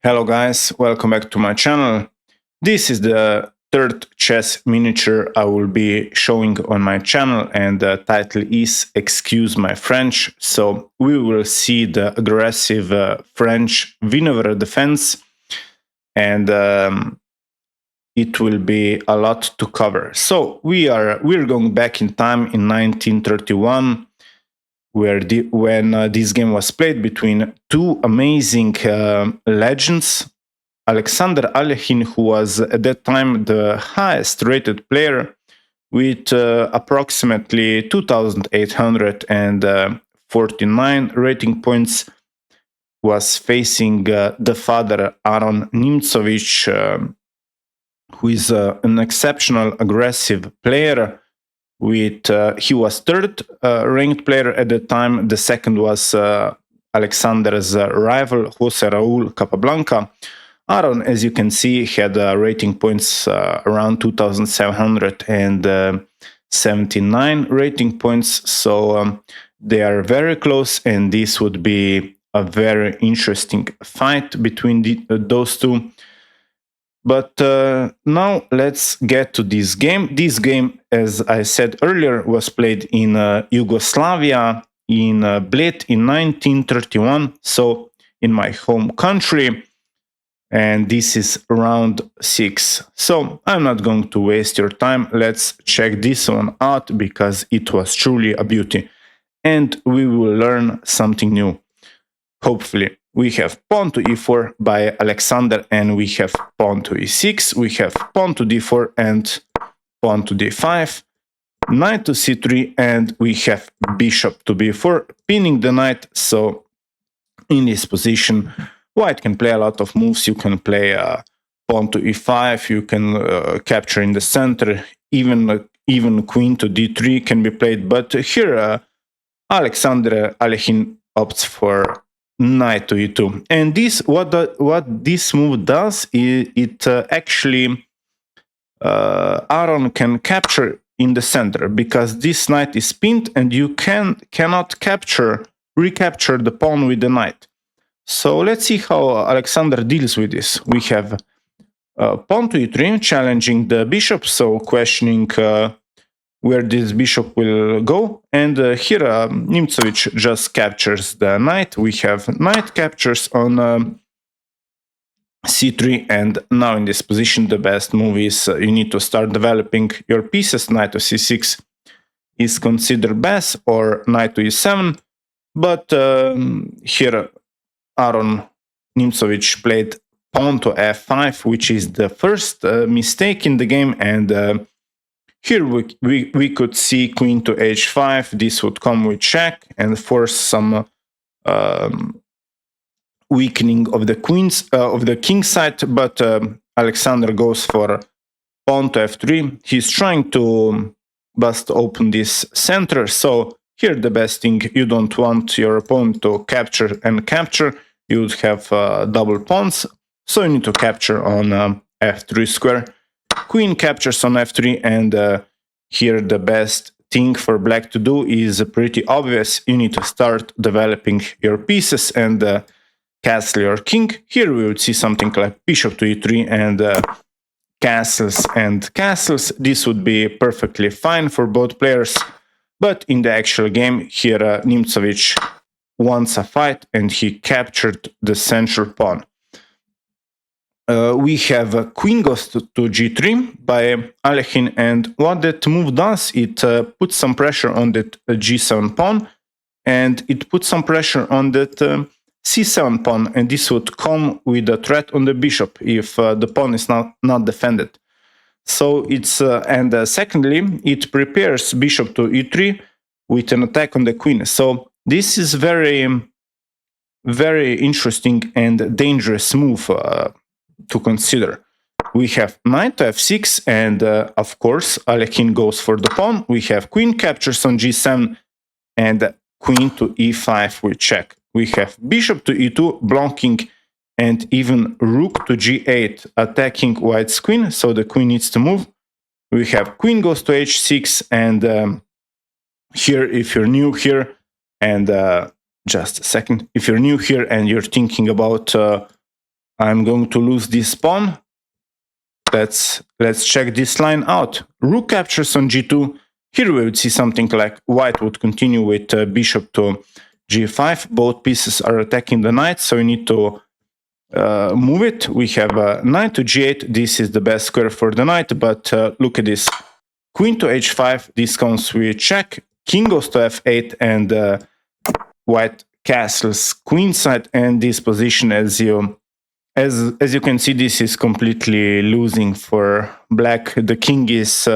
Hello guys, welcome back to my channel. This is the third chess miniature I will be showing on my channel, and the title is Excuse My French. So we will see the aggressive French Winawer defense, and it will be a lot to cover. So we're going back in time in 1931, when this game was played between two amazing legends. Alexander Alekhine, who was at that time the highest rated player with approximately 2,849 rating points, was facing the father Aron Nimzowitsch, who is an exceptional aggressive player. He was third ranked player at the time. The second was Alexander's rival, José Raúl Capablanca. Aron, as you can see, had rating points around 2,779 rating points. So they are very close, and this would be a very interesting fight between those two. But now let's get to this game. This game, as I said earlier, was played in Yugoslavia, in Bled in 1931, so in my home country. And this is round 6. So I'm not going to waste your time. Let's check this one out, because it was truly a beauty. And we will learn something new, hopefully. We have pawn to e4 by Alexander, and we have pawn to e6, we have pawn to d4 and pawn to d5, knight to c3, and we have bishop to b4, pinning the knight. So in this position, white can play a lot of moves. You can play pawn to e5, you can capture in the center, even queen to d3 can be played. But here Alexander Alekhine opts for knight to e2, and what this move does is it actually Aron can capture in the center, because this knight is pinned and you cannot recapture the pawn with the knight. So let's see how Alexander deals with this. We have pawn to e3, challenging the bishop, so questioning where this bishop will go. And here Nimzowitsch just captures the knight. We have knight captures on c3, and now in this position the best move is you need to start developing your pieces. Knight to c6 is considered best, or knight to e7, but here Aron Nimzowitsch played pawn to f5, which is the first mistake in the game, and here we could see queen to h5. This would come with check and force some weakening of the king side. But Alexander goes for pawn to f3. He's trying to bust open this center. So here the best thing, you don't want your opponent to capture and capture. You would have double pawns, so you need to capture on f3 square. Queen captures on f3, and here the best thing for black to do is pretty obvious. You need to start developing your pieces and castle your king. Here we would see something like bishop to e3 and castles and castles. This would be perfectly fine for both players, but in the actual game here Nimzowitsch wants a fight, and he captured the central pawn. We have queen goes to g3 by Alekhine, and what that move does, it puts some pressure on that g7 pawn, and it puts some pressure on that c7 pawn, and this would come with a threat on the bishop if the pawn is not defended. So it's and secondly, it prepares bishop to e3 with an attack on the queen. So this is very, very interesting and dangerous move to consider. We have knight to f6, and of course Alekhine goes for the pawn. We have queen captures on g7 and queen to e5 with check. We have bishop to e2 blocking, and even rook to g8 attacking white's queen, so the queen needs to move. We have queen goes to h6, and here, if you're new here, and just a second, if you're new here and you're thinking about I'm going to lose this pawn. Let's check this line out. Rook captures on g2. Here we would see something like white would continue with bishop to g5. Both pieces are attacking the knight, so you need to move it. We have knight to g8. This is the best square for the knight, but look at this. Queen to h5. This comes with check. King goes to f8, and white castles queenside. And this position, as you can see, this is completely losing for black. The king is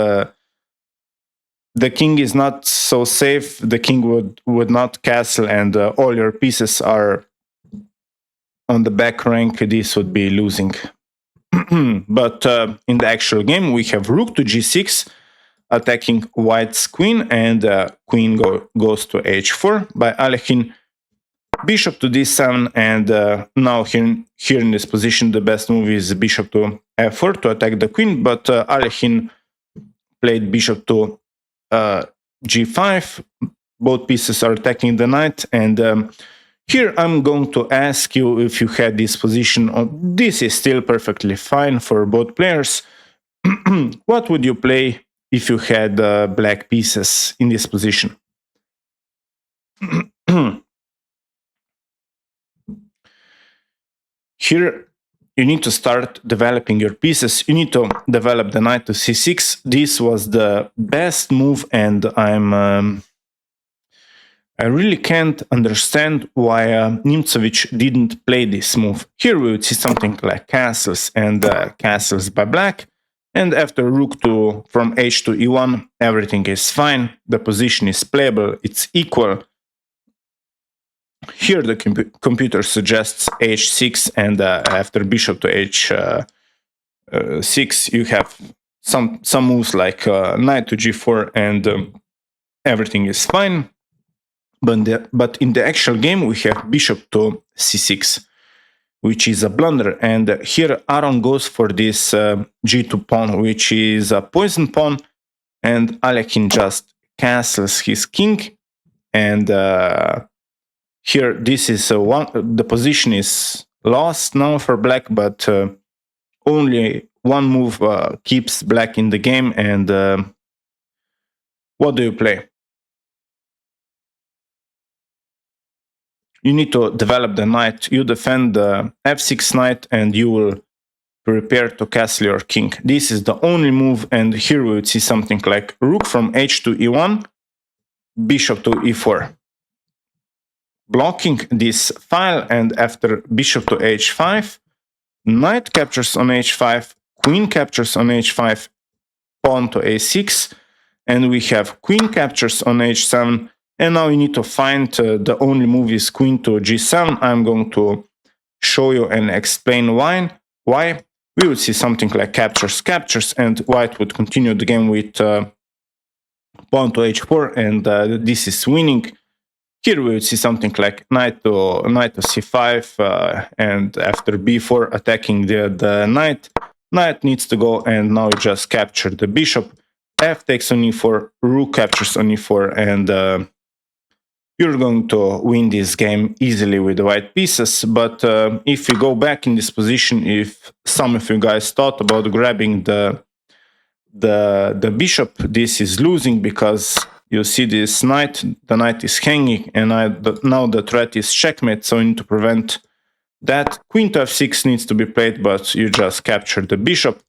not so safe. The king would not castle, and all your pieces are on the back rank. This would be losing. But in the actual game, we have rook to g6, attacking white's queen, and queen goes to h4 by Alekhine. Bishop to d7, and now here in this position, the best move is bishop to f4 to attack the queen, but Alekhine played bishop to g5. Both pieces are attacking the knight, and here I'm going to ask you if you had this position. This is still perfectly fine for both players. What would you play if you had black pieces in this position? Here, you need to start developing your pieces. You need to develop the knight to c6. This was the best move, and I really can't understand why Nimzowitsch didn't play this move. Here we would see something like castles and castles by black. And after rook from h to e1, everything is fine. The position is playable. It's equal. Here the computer suggests h6, and after bishop to h6, you have some moves like knight to g4, and everything is fine. But in the actual game, we have bishop to c6, which is a blunder. And here Aron goes for this g2 pawn, which is a poison pawn, and Alekhine just castles his king, and here, this is the position is lost now for black, but only one move keeps black in the game. And what do you play? You need to develop the knight. You defend the f6 knight, and you will prepare to castle your king. This is the only move, and here we would see something like rook from h to e1, bishop to e4. Blocking this file, and after bishop to h5, knight captures on h5, queen captures on h5, pawn to a6, and we have queen captures on h7. And now you need to find the only move is queen to g7. I'm going to show you and explain why. We would see something like captures, and white would continue the game with pawn to h4, and this is winning. Here we would see something like knight to c5, and after b4 attacking the knight. Knight needs to go, and now you just capture the bishop. F takes on e4, rook captures on e4, and you're going to win this game easily with the white pieces. But if you go back in this position, if some of you guys thought about grabbing the bishop, this is losing, because you see this knight, the knight is hanging, and now the threat is checkmate, so you need to prevent that. Queen to f6 needs to be played, but you just capture the bishop.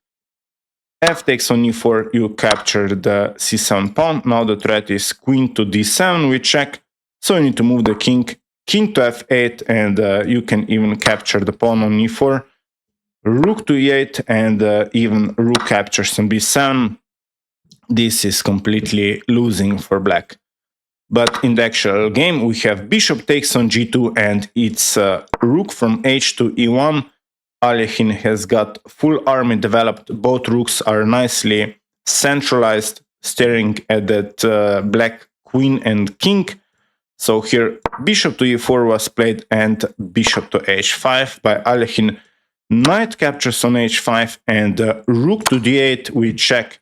F takes on e4, you capture the c7 pawn. Now the threat is queen to d7 with check, so you need to move the king to f8, and you can even capture the pawn on e4. Rook to e8, and even rook captures on b7. This is completely losing for black. But in the actual game, we have bishop takes on g2, and it's rook from h to e1. Alekhine has got full army developed. Both rooks are nicely centralized, staring at that black queen and king. So here, bishop to e4 was played, and bishop to h5 by Alekhine. Knight captures on h5, and rook to d8 with check.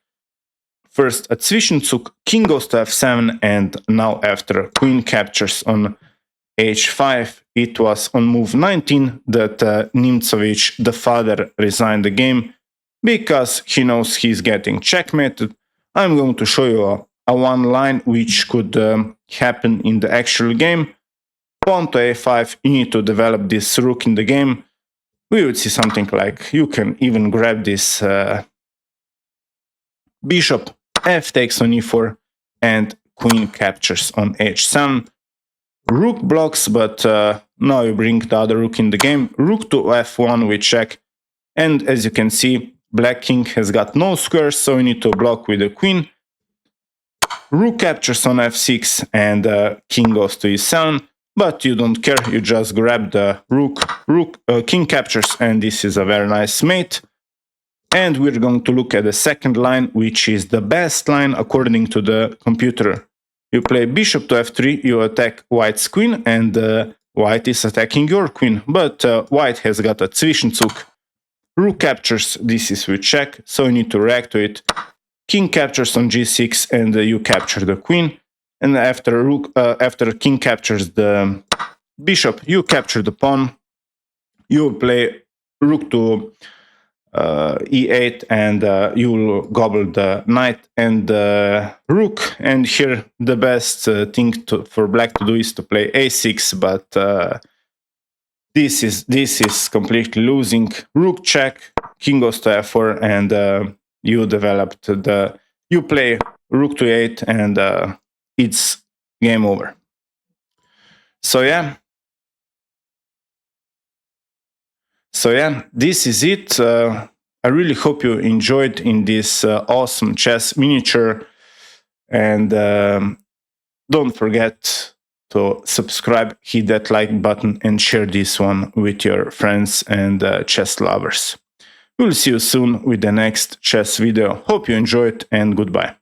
First at Zwischenzug, king goes to f7, and now after queen captures on h5. It was on move 19 that Nimzowitsch, the father, resigned the game because he knows he's getting checkmated. I'm going to show you a one line which could happen in the actual game. Pawn to a5, you need to develop this rook in the game. We would see something like, you can even grab this bishop, f takes on e4, and queen captures on h7. Rook blocks, but now you bring the other rook in the game. Rook to f1 with check, and as you can see, black king has got no squares, so you need to block with the queen. Rook captures on f6, and king goes to e7, but you don't care, you just grab the rook, king captures, and this is a very nice mate. And we're going to look at the second line, which is the best line according to the computer. You play bishop to f3, you attack white's queen, and white is attacking your queen, but white has got a Zwischenzug. Rook captures, this is with check, so you need to react to it. King captures on g6, and you capture the queen. And after king captures the bishop, you capture the pawn. You play rook to e8, and you'll gobble the knight and the rook. And here the best thing for black to do is to play a6, but this is completely losing. Rook check, king goes to f4, and you play rook to e8, and it's game over. So yeah, this is it. I really hope you enjoyed in this awesome chess miniature, and don't forget to subscribe, hit that like button, and share this one with your friends and chess lovers. We'll see you soon with the next chess video. Hope you enjoyed, and goodbye.